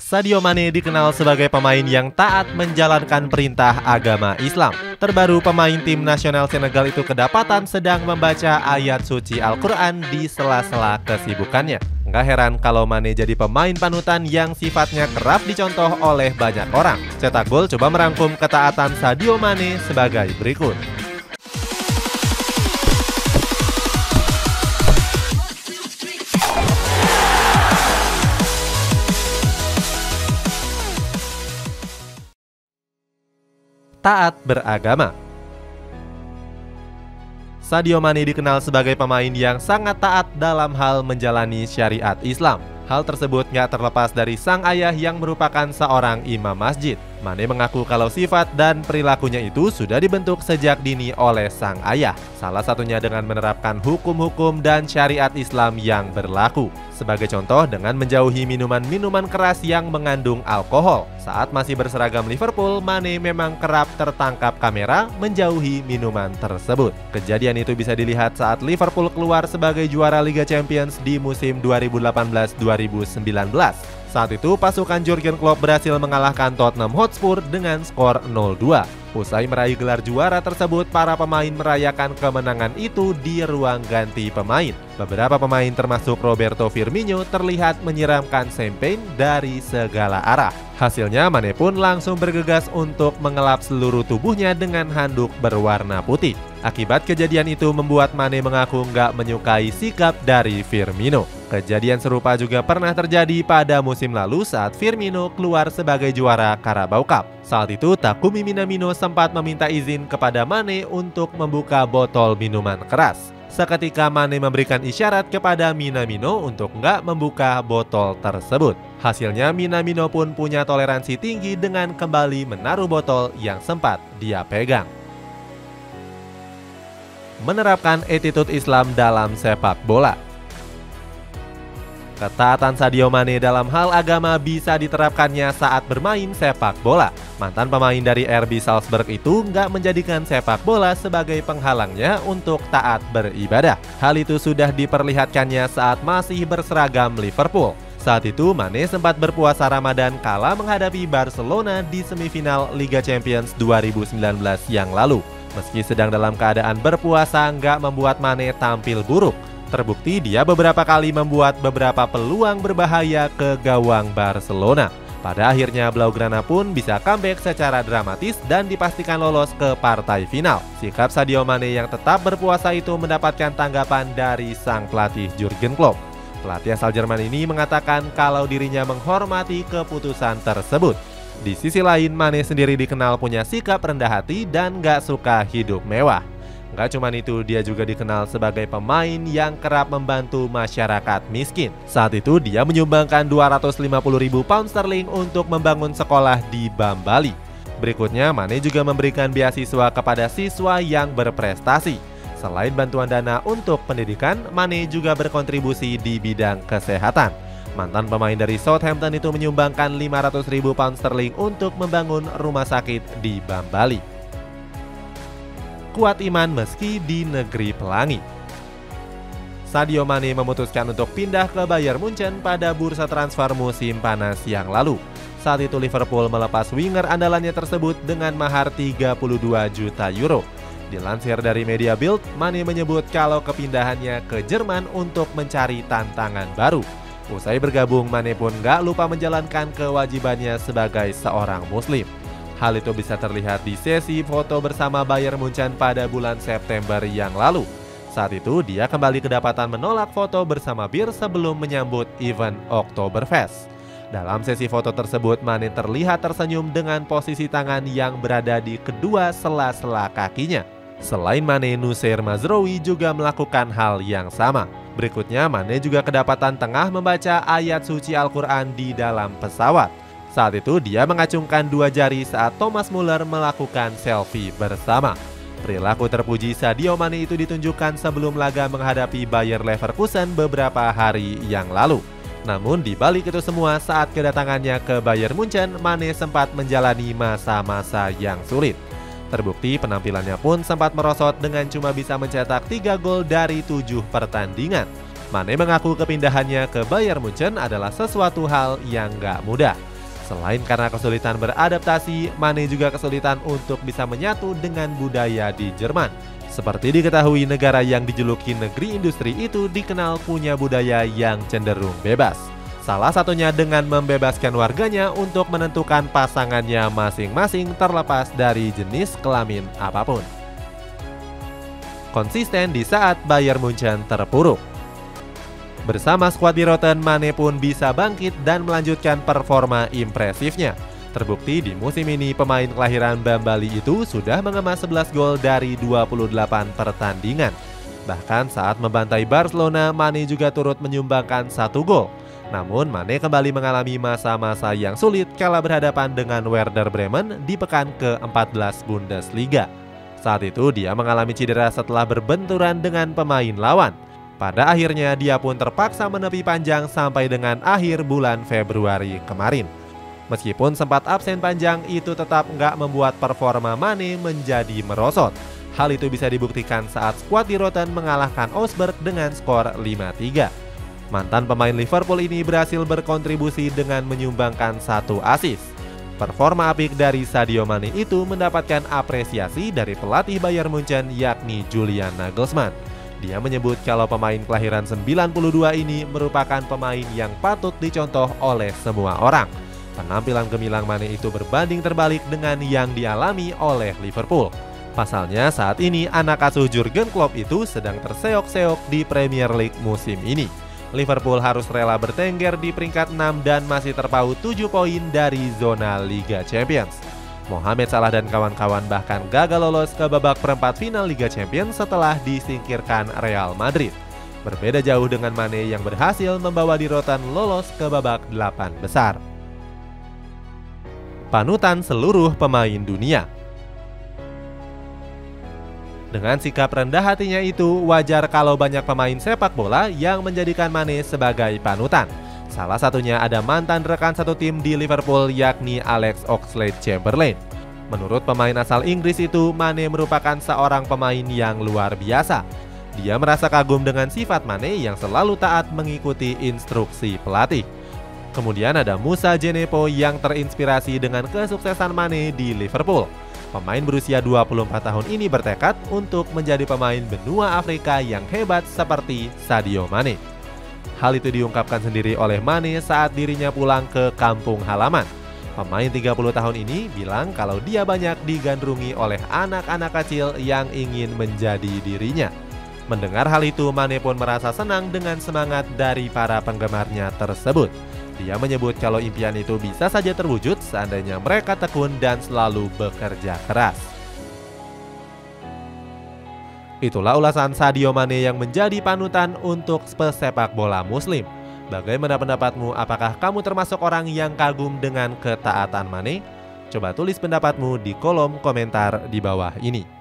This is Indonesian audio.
Sadio Mane dikenal sebagai pemain yang taat menjalankan perintah agama Islam. Terbaru, pemain tim nasional Senegal itu kedapatan sedang membaca ayat suci Al-Quran di sela-sela kesibukannya. Nggak heran kalau Mane jadi pemain panutan yang sifatnya kerap dicontoh oleh banyak orang. Cetak Gol coba merangkum ketaatan Sadio Mane sebagai berikut. Taat beragama. Sadio Mane dikenal sebagai pemain yang sangat taat dalam hal menjalani syariat Islam. Hal tersebut nggak terlepas dari sang ayah yang merupakan seorang imam masjid. Mane mengaku kalau sifat dan perilakunya itu sudah dibentuk sejak dini oleh sang ayah. Salah satunya dengan menerapkan hukum-hukum dan syariat Islam yang berlaku. Sebagai contoh, dengan menjauhi minuman-minuman keras yang mengandung alkohol. Saat masih berseragam Liverpool, Mane memang kerap tertangkap kamera menjauhi minuman tersebut. Kejadian itu bisa dilihat saat Liverpool keluar sebagai juara Liga Champions di musim 2018-2019. Saat itu, pasukan Jurgen Klopp berhasil mengalahkan Tottenham Hotspur dengan skor 0-2. Usai meraih gelar juara tersebut, para pemain merayakan kemenangan itu di ruang ganti pemain. Beberapa pemain termasuk Roberto Firmino terlihat menyiramkan champagne dari segala arah. Hasilnya, Mane pun langsung bergegas untuk mengelap seluruh tubuhnya dengan handuk berwarna putih. Akibat kejadian itu membuat Mane mengaku nggak menyukai sikap dari Firmino. Kejadian serupa juga pernah terjadi pada musim lalu saat Firmino keluar sebagai juara Carabao Cup. Saat itu, Takumi Minamino sempat meminta izin kepada Mane untuk membuka botol minuman keras. Seketika Mane memberikan isyarat kepada Minamino untuk nggak membuka botol tersebut. Hasilnya Minamino pun punya toleransi tinggi dengan kembali menaruh botol yang sempat dia pegang. Menerapkan attitude Islam dalam sepak bola. Ketaatan Sadio Mane dalam hal agama bisa diterapkannya saat bermain sepak bola. Mantan pemain dari RB Salzburg itu nggak menjadikan sepak bola sebagai penghalangnya untuk taat beribadah. Hal itu sudah diperlihatkannya saat masih berseragam Liverpool. Saat itu Mane sempat berpuasa Ramadan kala menghadapi Barcelona di semifinal Liga Champions 2019 yang lalu. Meski sedang dalam keadaan berpuasa, nggak membuat Mane tampil buruk. Terbukti dia beberapa kali membuat beberapa peluang berbahaya ke gawang Barcelona. Pada akhirnya Blaugrana pun bisa comeback secara dramatis dan dipastikan lolos ke partai final. Sikap Sadio Mane yang tetap berpuasa itu mendapatkan tanggapan dari sang pelatih Jurgen Klopp. Pelatih asal Jerman ini mengatakan kalau dirinya menghormati keputusan tersebut. Di sisi lain, Mane sendiri dikenal punya sikap rendah hati dan gak suka hidup mewah. Gak cuman itu, dia juga dikenal sebagai pemain yang kerap membantu masyarakat miskin. Saat itu dia menyumbangkan 250.000 pound sterling untuk membangun sekolah di Bambali. Berikutnya, Mane juga memberikan beasiswa kepada siswa yang berprestasi. Selain bantuan dana untuk pendidikan, Mane juga berkontribusi di bidang kesehatan. Mantan pemain dari Southampton itu menyumbangkan 500.000 pound sterling untuk membangun rumah sakit di Bambali. Kuat iman meski di negeri pelangi. Sadio Mane memutuskan untuk pindah ke Bayern Munchen pada bursa transfer musim panas yang lalu. Saat itu Liverpool melepas winger andalannya tersebut dengan mahar 32 juta euro. Dilansir dari media Bild, Mane menyebut kalau kepindahannya ke Jerman untuk mencari tantangan baru. Usai bergabung, Mane pun gak lupa menjalankan kewajibannya sebagai seorang muslim. Hal itu bisa terlihat di sesi foto bersama Bayern Munchen pada bulan September yang lalu. Saat itu dia kembali kedapatan menolak foto bersama Bir sebelum menyambut event Oktoberfest. Dalam sesi foto tersebut, Mane terlihat tersenyum dengan posisi tangan yang berada di kedua sela-sela kakinya. Selain Mane, Noussair Mazraoui juga melakukan hal yang sama. Berikutnya, Mane juga kedapatan tengah membaca ayat suci Al-Quran di dalam pesawat. Saat itu dia mengacungkan dua jari saat Thomas Muller melakukan selfie bersama. Perilaku terpuji Sadio Mane itu ditunjukkan sebelum laga menghadapi Bayer Leverkusen beberapa hari yang lalu. Namun di balik itu semua, saat kedatangannya ke Bayern Munchen, Mane sempat menjalani masa-masa yang sulit. Terbukti penampilannya pun sempat merosot dengan cuma bisa mencetak 3 gol dari 7 pertandingan. Mane mengaku kepindahannya ke Bayern Munchen adalah sesuatu hal yang gak mudah. Selain karena kesulitan beradaptasi, Mane juga kesulitan untuk bisa menyatu dengan budaya di Jerman. Seperti diketahui, negara yang dijuluki negeri industri itu dikenal punya budaya yang cenderung bebas. Salah satunya dengan membebaskan warganya untuk menentukan pasangannya masing-masing terlepas dari jenis kelamin apapun. Konsisten di saat Bayern Munchen terpuruk. Bersama skuad di Rotten, Mane pun bisa bangkit dan melanjutkan performa impresifnya. Terbukti di musim ini pemain kelahiran Bambali itu sudah mengemas 11 gol dari 28 pertandingan. Bahkan saat membantai Barcelona, Mane juga turut menyumbangkan 1 gol. Namun Mane kembali mengalami masa-masa yang sulit kala berhadapan dengan Werder Bremen di pekan ke-14 Bundesliga. Saat itu dia mengalami cedera setelah berbenturan dengan pemain lawan. Pada akhirnya dia pun terpaksa menepi panjang sampai dengan akhir bulan Februari kemarin. Meskipun sempat absen panjang, itu tetap nggak membuat performa Mane menjadi merosot. Hal itu bisa dibuktikan saat skuad di Rotten mengalahkan Augsburg dengan skor 5-3. Mantan pemain Liverpool ini berhasil berkontribusi dengan menyumbangkan 1 assist. Performa apik dari Sadio Mane itu mendapatkan apresiasi dari pelatih Bayern Munchen yakni Julian Nagelsmann. Dia menyebut kalau pemain kelahiran 92 ini merupakan pemain yang patut dicontoh oleh semua orang. Penampilan gemilang Mane itu berbanding terbalik dengan yang dialami oleh Liverpool. Pasalnya saat ini anak asuh Jurgen Klopp itu sedang terseok-seok di Premier League musim ini. Liverpool harus rela bertengger di peringkat 6 dan masih terpaut 7 poin dari zona Liga Champions. Mohamed Salah dan kawan-kawan bahkan gagal lolos ke babak perempat final Liga Champions setelah disingkirkan Real Madrid. Berbeda jauh dengan Mane yang berhasil membawa di Rotten lolos ke babak 8 besar. Panutan seluruh pemain dunia. Dengan sikap rendah hatinya itu, wajar kalau banyak pemain sepak bola yang menjadikan Mane sebagai panutan. Salah satunya ada mantan rekan satu tim di Liverpool yakni Alex Oxlade-Chamberlain. Menurut pemain asal Inggris itu, Mane merupakan seorang pemain yang luar biasa. Dia merasa kagum dengan sifat Mane yang selalu taat mengikuti instruksi pelatih. Kemudian ada Moussa Djenepo yang terinspirasi dengan kesuksesan Mane di Liverpool. Pemain berusia 24 tahun ini bertekad untuk menjadi pemain benua Afrika yang hebat seperti Sadio Mane. Hal itu diungkapkan sendiri oleh Mane saat dirinya pulang ke kampung halaman. Pemain 30 tahun ini bilang kalau dia banyak digandrungi oleh anak-anak kecil yang ingin menjadi dirinya. Mendengar hal itu, Mane pun merasa senang dengan semangat dari para penggemarnya tersebut. Dia menyebut kalau impian itu bisa saja terwujud seandainya mereka tekun dan selalu bekerja keras. Itulah ulasan Sadio Mane yang menjadi panutan untuk pesepak bola muslim. Bagaimana pendapatmu? Apakah kamu termasuk orang yang kagum dengan ketaatan Mane? Coba tulis pendapatmu di kolom komentar di bawah ini.